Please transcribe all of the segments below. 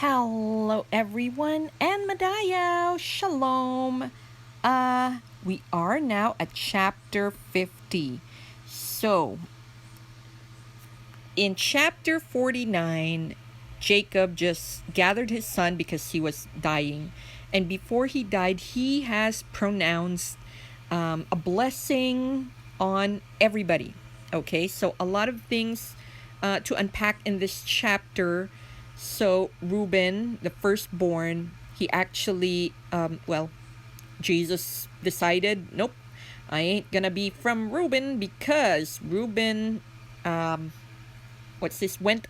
Hello, everyone, and Madayaw, Shalom. We are now at chapter 50. So, in chapter 49, Jacob just gathered his son because he was dying. And before he died, he has pronounced a blessing on everybody. Okay, so a lot of things to unpack in this chapter. So, Reuben, the firstborn, he actually, Jesus decided, nope, I ain't gonna be from Reuben because Reuben went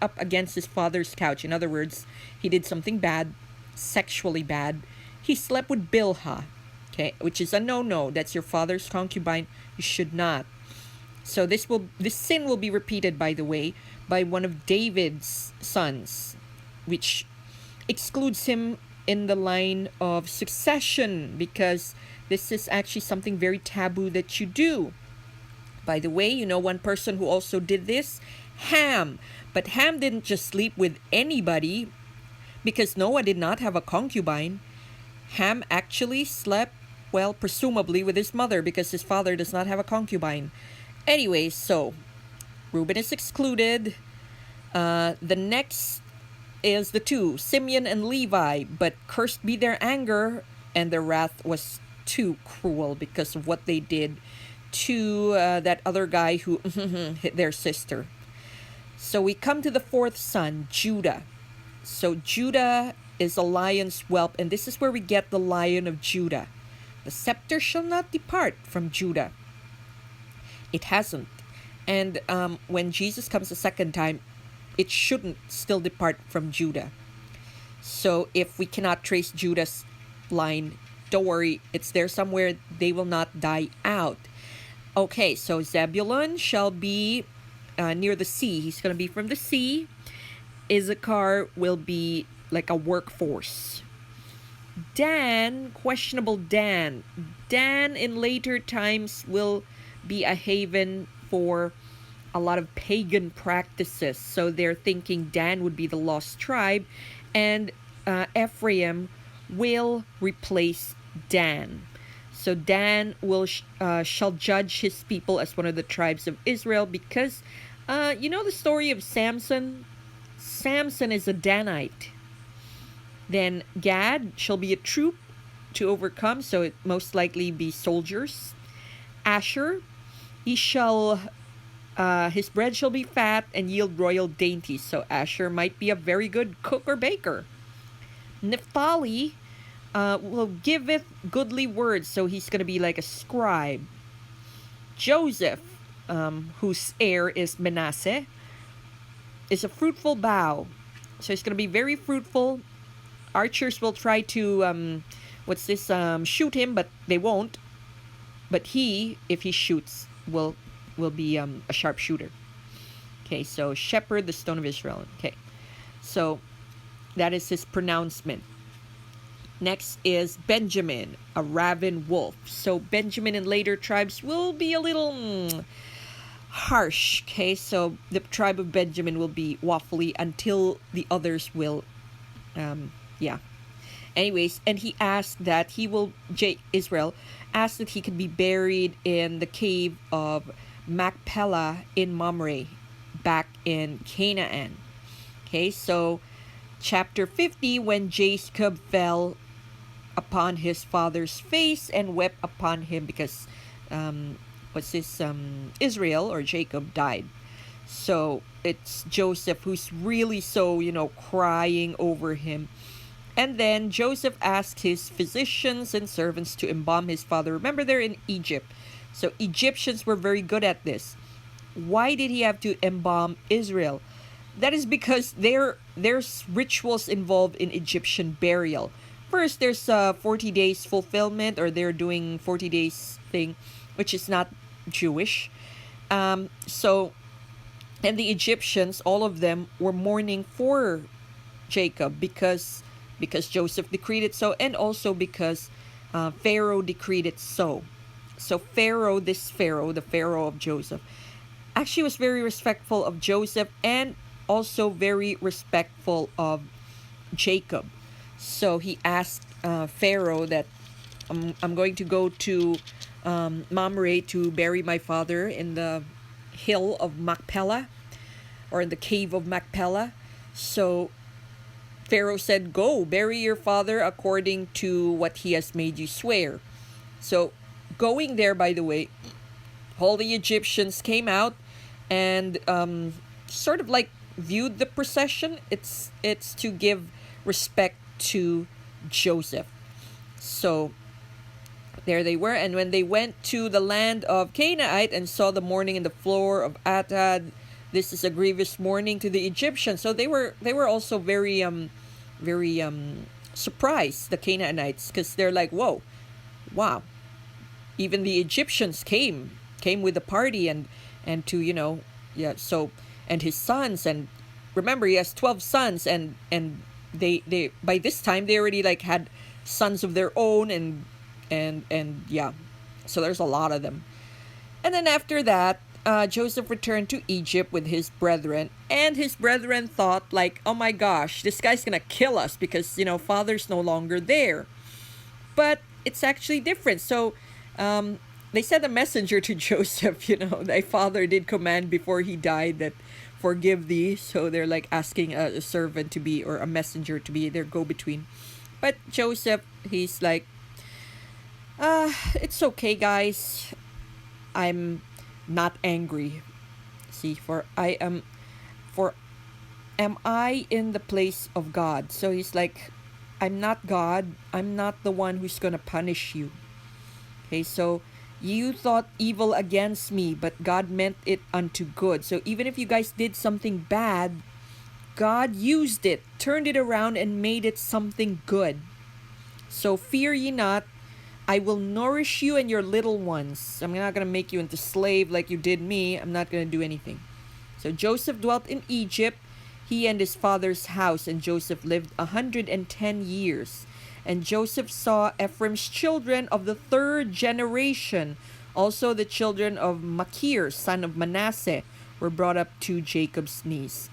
up against his father's couch. In other words, he did something bad, sexually bad. He slept with Bilhah, okay, which is a no-no. That's your father's concubine. You should not. So this sin will be repeated, by the way, by one of David's sons, which excludes him in the line of succession because this is actually something very taboo that you do. By the way, you know one person who also did this? Ham. But Ham didn't just sleep with anybody because Noah did not have a concubine. Ham actually slept, well, presumably with his mother because his father does not have a concubine. Anyway, so Reuben is excluded. The next is the two, Simeon and Levi, but cursed be their anger, and their wrath was too cruel because of what they did to that other guy who hit their sister. So we come to the fourth son, Judah. So Judah is a lion's whelp, and this is where we get the Lion of Judah. The scepter shall not depart from Judah. It hasn't. And when Jesus comes a second time, it shouldn't still depart from Judah. So if we cannot trace Judah's line, don't worry, it's there somewhere. They will not die out. Okay, so Zebulun shall be near the sea. He's going to be from the sea. Issachar will be like a workforce. Dan, questionable Dan. Dan in later times will be a haven for a lot of pagan practices. So they're thinking Dan would be the lost tribe, and Ephraim will replace Dan. So Dan shall judge his people as one of the tribes of Israel because, you know the story of Samson? Samson is a Danite. Then Gad shall be a troop to overcome, so it most likely be soldiers. Asher, he shall his bread shall be fat and yield royal dainties. So Asher might be a very good cook or baker. Naphtali will giveth goodly words. So he's going to be like a scribe. Joseph, whose heir is Manasseh, is a fruitful bough. So he's going to be very fruitful. Archers will try to, shoot him, but they won't. But he, if he shoots, will be a sharpshooter. Okay, so shepherd, the stone of Israel. Okay, so that is his pronouncement. Next is Benjamin, a raven wolf. So Benjamin and later tribes will be a little harsh. Okay, so the tribe of Benjamin will be waffly until the others will, Anyways, and he asked that Israel asked that he could be buried in the cave of Machpelah in Mamre, back in Canaan. Okay, so chapter 50, when Jacob fell upon his father's face and wept upon him because Israel or Jacob died. So it's Joseph who's really so, crying over him. And then Joseph asked his physicians and servants to embalm his father. Remember, they're in Egypt. So Egyptians were very good at this. Why did he have to embalm Israel? That is because there's rituals involved in Egyptian burial. First, there's 40 days fulfillment, or they're doing 40 days thing, which is not Jewish. And the Egyptians, all of them, were mourning for Jacob because Joseph decreed it so, and also because Pharaoh decreed it so. So the Pharaoh of Joseph, actually was very respectful of Joseph and also very respectful of Jacob. So he asked Pharaoh that I'm going to go to Mamre to bury my father in the hill of Machpelah, or in the cave of Machpelah. So Pharaoh said, "Go, bury your father according to what he has made you swear." So, going there, by the way, all the Egyptians came out and sort of like viewed the procession. It's to give respect to Joseph. So there they were, and when they went to the land of Canaanite and saw the mourning in the floor of Atad, this is a grievous mourning to the Egyptians. So they were also very surprised, the Canaanites, because they're like, whoa, wow, even the Egyptians came with the party, and to, yeah. So, and his sons, and remember he has 12 sons, and they by this time they already like had sons of their own, and yeah, so there's a lot of them. And then after that, Joseph returned to Egypt with his brethren, and his brethren thought like, oh my gosh, this guy's gonna kill us because father's no longer there. But it's actually different. So they sent a messenger to Joseph. Thy father did command before he died that forgive thee. So they're like asking a servant to be, or a messenger to be, their go-between. But Joseph, he's like, it's okay, guys. I'm not angry. See, for am I in the place of God? So he's like, I'm not God. I'm not the one who's gonna punish you. Okay, so you thought evil against me, but God meant it unto good. So even if you guys did something bad, God used it, turned it around, and made it something good. So fear ye not, I will nourish you and your little ones. I'm not going to make you into slave like you did me. I'm not going to do anything. So Joseph dwelt in Egypt, he and his father's house, and Joseph lived 110 years. And Joseph saw Ephraim's children of the third generation. Also the children of Machir, son of Manasseh, were brought up to Jacob's knees.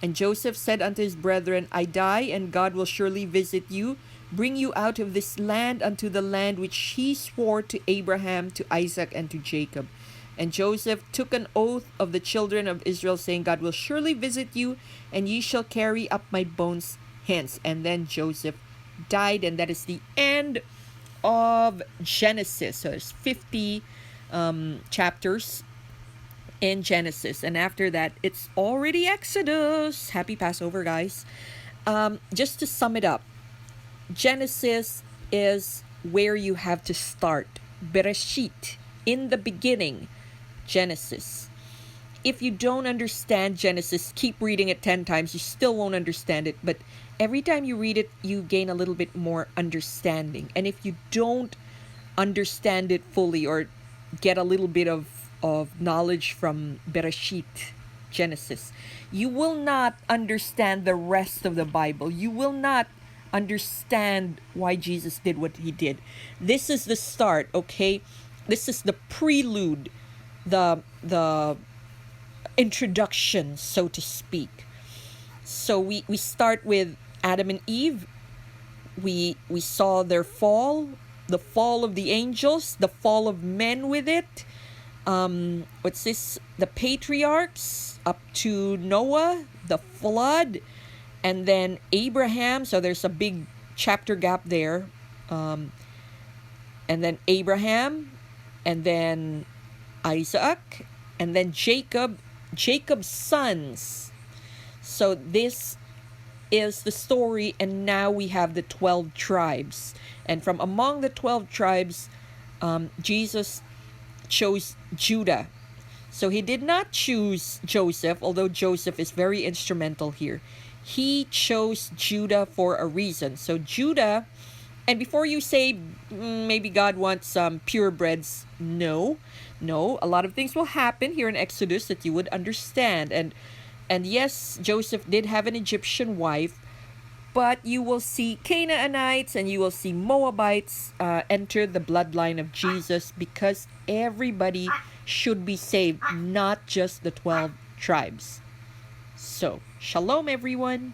And Joseph said unto his brethren, I die, and God will surely visit you, bring you out of this land unto the land which he swore to Abraham, to Isaac, and to Jacob. And Joseph took an oath of the children of Israel, saying, God will surely visit you, and ye shall carry up my bones hence. And then Joseph died, and that is the end of Genesis. So there's 50 chapters in Genesis, and after that it's already Exodus. Happy Passover, guys. Just to sum it up, Genesis is where you have to start. Bereshit, in the beginning, Genesis. If you don't understand Genesis, keep reading it 10 times. You still won't understand it, but every time you read it, you gain a little bit more understanding. And if you don't understand it fully, or get a little bit of knowledge from Bereshit, Genesis, you will not understand the rest of the Bible. You will not understand why Jesus did what he did. This is the start, okay? This is the prelude, the introduction, so to speak. So we start with Adam and Eve. We saw their fall, the fall of the angels, the fall of men with it. What's this? The patriarchs up to Noah, the flood, and then Abraham. So there's a big chapter gap there. And then Abraham, and then Isaac, and then Jacob's sons. So this is the story, and now we have the 12 tribes. And from among the 12 tribes, Jesus chose Judah. So he did not choose Joseph, although Joseph is very instrumental here. He chose Judah for a reason. So Judah, and before you say maybe God wants some purebreds, no, a lot of things will happen here in Exodus that you would understand. And yes, Joseph did have an Egyptian wife, but you will see Canaanites and you will see Moabites enter the bloodline of Jesus, because everybody should be saved, not just the 12 tribes. So, shalom everyone.